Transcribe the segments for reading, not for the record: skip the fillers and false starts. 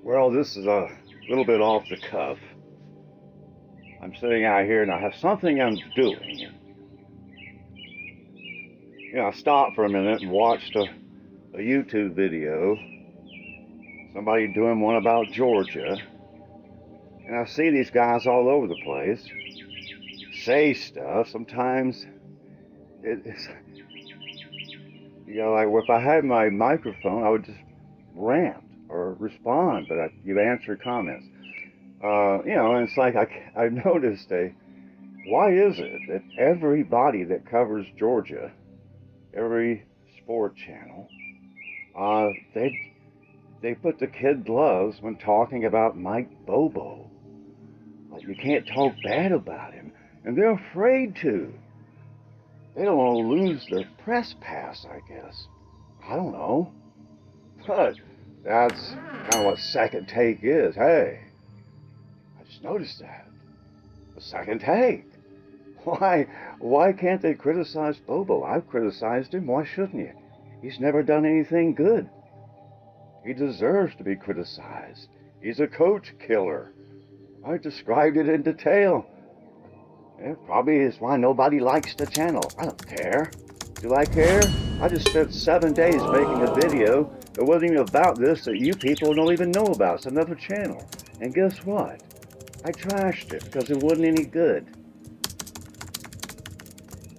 Well, this is a little bit off the cuff. I'm sitting out here and I have something I'm doing. I stopped for a minute and watched a YouTube video. Somebody doing one about Georgia. And I see these guys all over the place say stuff. Sometimes it's, like if I had my microphone, I would just rant or respond, but you answer comments. And it's like I noticed why is it that everybody that covers Georgia, every sport channel, they put the kid gloves when talking about Mike Bobo. Like, you can't talk bad about him, and they're afraid to. They don't want to lose their press pass, I guess. I don't know. But that's kind of what second take is. Hey, I just noticed that. The second take. Why can't they criticize Bobo? I've criticized him. Why shouldn't you? He's never done anything good. He deserves to be criticized. He's a coach killer. I described it in detail. It probably is why nobody likes the channel. I don't care. Do I care? I just spent 7 days making a video that wasn't even about this, that you people don't even know about. It's another channel. And guess what? I trashed it because it wasn't any good.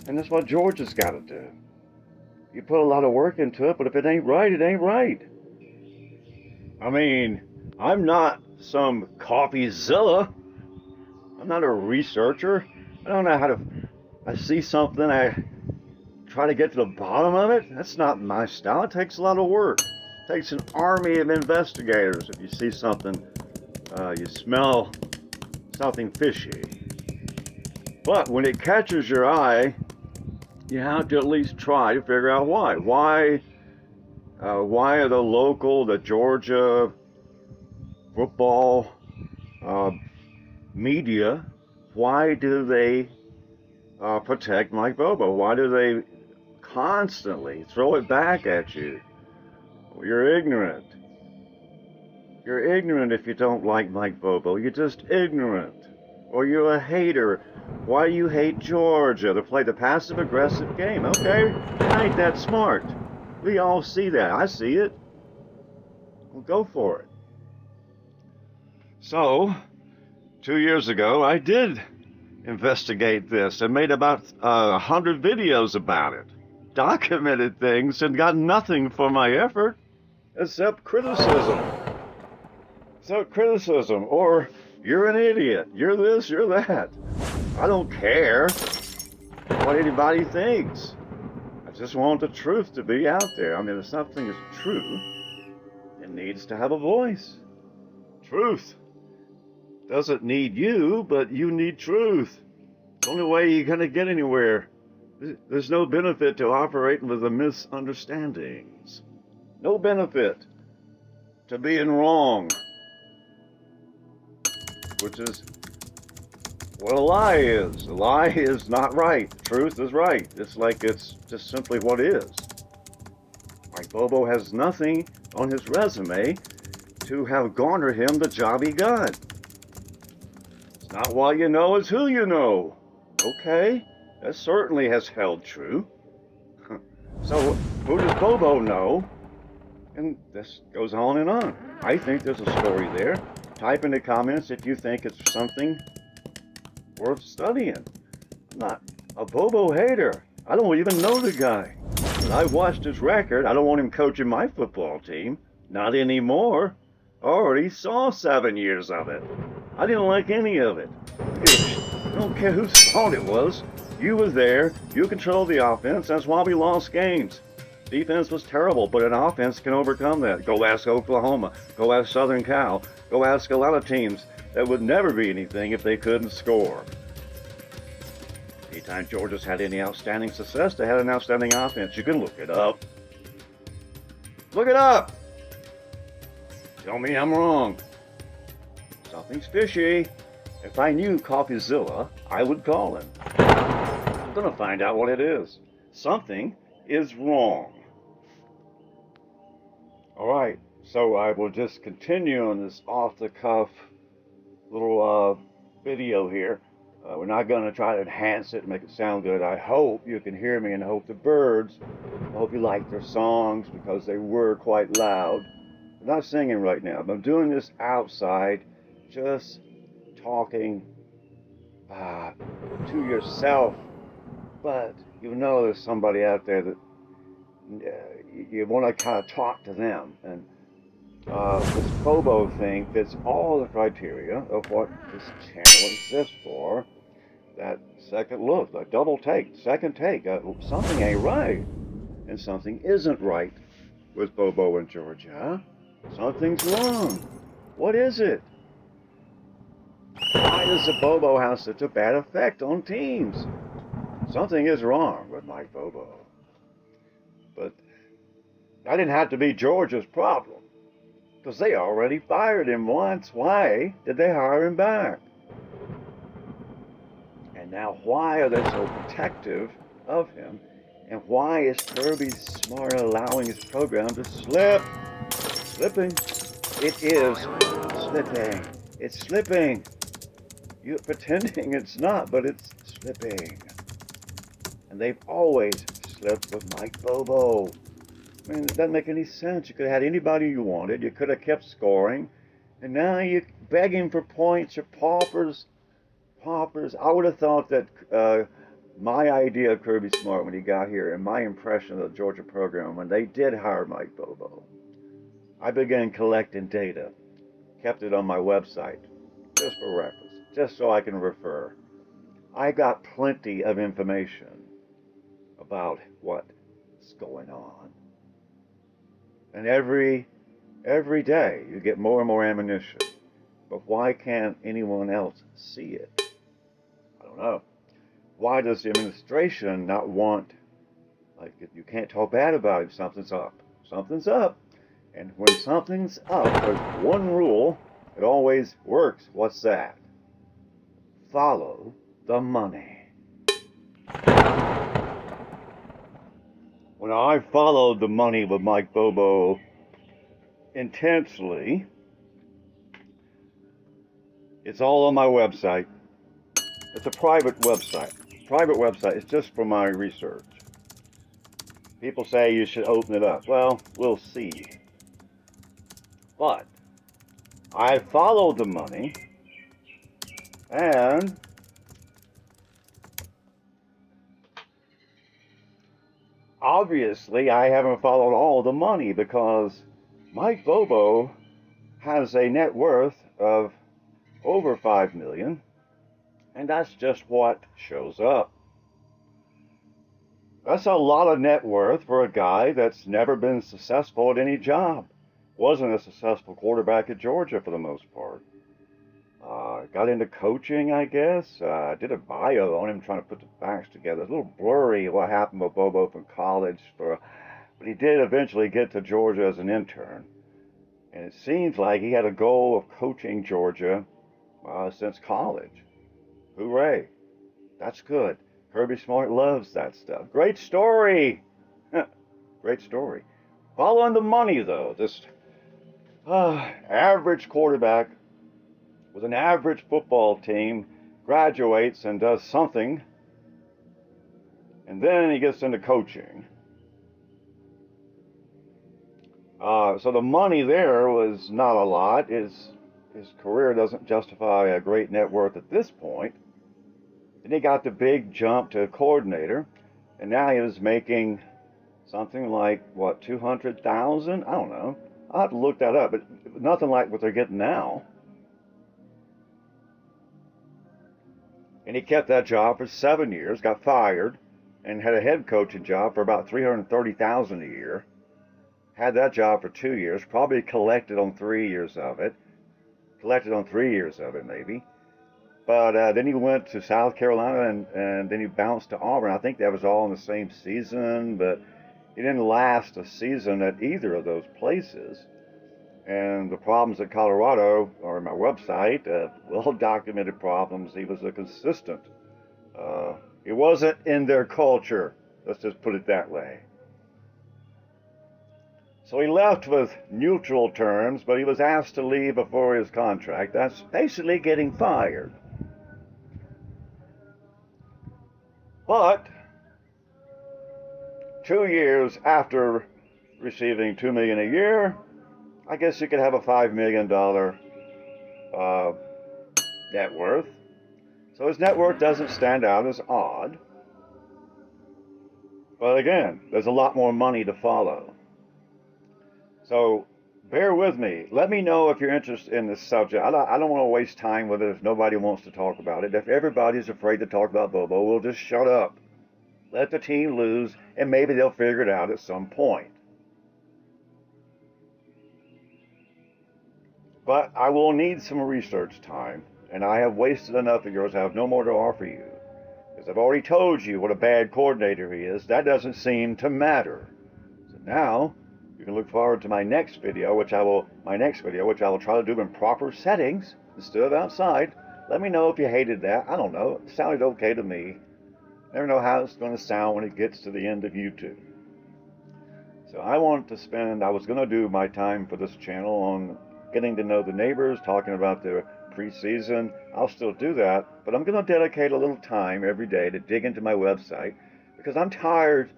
And that's what Georgia's got to do. You put a lot of work into it, but if it ain't right, it ain't right. I mean, I'm not some coffeezilla. I'm not a researcher. I don't know how to... I see something, I try to get to the bottom of it. That's not my style. It takes a lot of work. It takes an army of investigators. If you see something, you smell something fishy. But when it catches your eye, you have to at least try to figure out why. Why are the Georgia football media, why do they protect Mike Bobo? Why do they constantly throw it back at you? Well, you're ignorant. You're ignorant if you don't like Mike Bobo. You're just ignorant. Or you're a hater. Why do you hate Georgia? They play the passive-aggressive game. Okay, I ain't that smart. We all see that. I see it. Well, go for it. So, 2 years ago, I did investigate this and made about 100 videos about it. Documented things and got nothing for my effort except criticism. Or, you're an idiot. You're this, you're that. I don't care what anybody thinks. I just want the truth to be out there. I mean, if something is true, it needs to have a voice. Truth doesn't need you, but you need truth. It's the only way you're going to get anywhere. There's no benefit to operating with the misunderstandings. No benefit to being wrong. Which is what a lie is. A lie is not right. Truth is right. It's like it's just simply what is. Mike Bobo has nothing on his resume to have garnered him the job he got. It's not what you know, it's who you know. Okay, that certainly has held true. So, who does Bobo know? And this goes on and on. I think there's a story there. Type in the comments if you think it's something worth studying. I'm not a Bobo hater. I don't even know the guy. But I watched his record. I don't want him coaching my football team. Not anymore. I already saw 7 years of it. I didn't like any of it. I don't care whose fault it was. You were there. You controlled the offense. That's why we lost games. Defense was terrible, but an offense can overcome that. Go ask Oklahoma. Go ask Southern Cal. Go ask a lot of teams that would never be anything if they couldn't score. Anytime Georgia's had any outstanding success, they had an outstanding offense. You can look it up. Look it up! Tell me I'm wrong. Something's fishy. If I knew CoffeeZilla, I would call him. I'm going to find out what it is. Something is wrong. All right. So I will just continue on this off-the-cuff little video here. We're not going to try to enhance it and make it sound good. I hope you can hear me, and I hope the birds, I hope you like their songs because they were quite loud. I'm not singing right now, but I'm doing this outside, just talking to yourself. But you know there's somebody out there that you want to kind of talk to them. And this Bobo thing fits all the criteria of what this channel exists for. That second look, that double take, second take, something ain't right, and something isn't right with Bobo in Georgia. Something's wrong. What is it? Why does the Bobo have such a bad effect on teams? Something is wrong with Mike Bobo. But that didn't have to be Georgia's problem, because they already fired him once. Why did they hire him back? And now why are they so protective of him? And why is Kirby Smart allowing his program to slip? Slipping. It is slipping. It's slipping. You're pretending it's not, but it's slipping. And they've always slipped with Mike Bobo. I mean, it doesn't make any sense. You could have had anybody you wanted. You could have kept scoring. And now you're begging for points. You're paupers. Paupers. I would have thought that my idea of Kirby Smart when he got here, and my impression of the Georgia program when they did hire Mike Bobo, I began collecting data, kept it on my website, just for reference, just so I can refer. I got plenty of information about what's going on. And every day you get more and more ammunition. But why can't anyone else see it? I don't know. Why does the administration not want, like, you can't talk bad about it, something's up. Something's up. And when something's up, there's one rule that always works. What's that? Follow the money. When I followed the money with Mike Bobo intensely, it's all on my website. It's a private website. Private website. It's just for my research. People say you should open it up. Well, we'll see. But I followed the money, and obviously I haven't followed all the money, because Mike Bobo has a net worth of over $5 million, and that's just what shows up. That's a lot of net worth for a guy that's never been successful at any job. Wasn't a successful quarterback at Georgia for the most part. Got into coaching, I guess. Did a bio on him, trying to put the facts together. It's a little blurry what happened with Bobo from college, but he did eventually get to Georgia as an intern. And it seems like he had a goal of coaching Georgia since college. Hooray. That's good. Kirby Smart loves that stuff. Great story. Great story. Following the money, though. This average quarterback with an average football team graduates and does something, and then he gets into coaching. So the money there was not a lot. His career doesn't justify a great net worth at this point. Then he got the big jump to coordinator, and now he was making something like, what, 200,000? I don't know. I'll have to look that up, but nothing like what they're getting now. And he kept that job for 7 years, got fired, and had a head coaching job for about $330,000 a year. Had that job for 2 years, probably collected on 3 years of it. Maybe. But then he went to South Carolina, and then he bounced to Auburn. I think that was all in the same season, but he didn't last a season at either of those places. And the problems at Colorado are on my website, well-documented problems. He was a consistent. He wasn't in their culture. Let's just put it that way. So he left with neutral terms, but he was asked to leave before his contract. That's basically getting fired. But 2 years after receiving $2 million a year, I guess you could have a $5 million net worth. So his net worth doesn't stand out as odd. But again, there's a lot more money to follow. So bear with me. Let me know if you're interested in this subject. I don't want to waste time with it if nobody wants to talk about it. If everybody's afraid to talk about Bobo, we'll just shut up. Let the team lose, and maybe they'll figure it out at some point. But I will need some research time, and I have wasted enough of yours. I have no more to offer you. Because I've already told you what a bad coordinator he is. That doesn't seem to matter. So now, you can look forward to my next video, which I will try to do in proper settings instead of outside. Let me know if you hated that. I don't know. It sounded okay to me. Never know how it's going to sound when it gets to the end of YouTube. So I was going to do my time for this channel on getting to know the neighbors, talking about their preseason. I'll still do that, but I'm going to dedicate a little time every day to dig into my website because I'm tired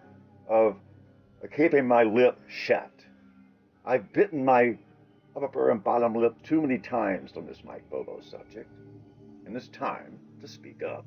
of keeping my lip shut. I've bitten my upper and bottom lip too many times on this Mike Bobo subject, and it's time to speak up.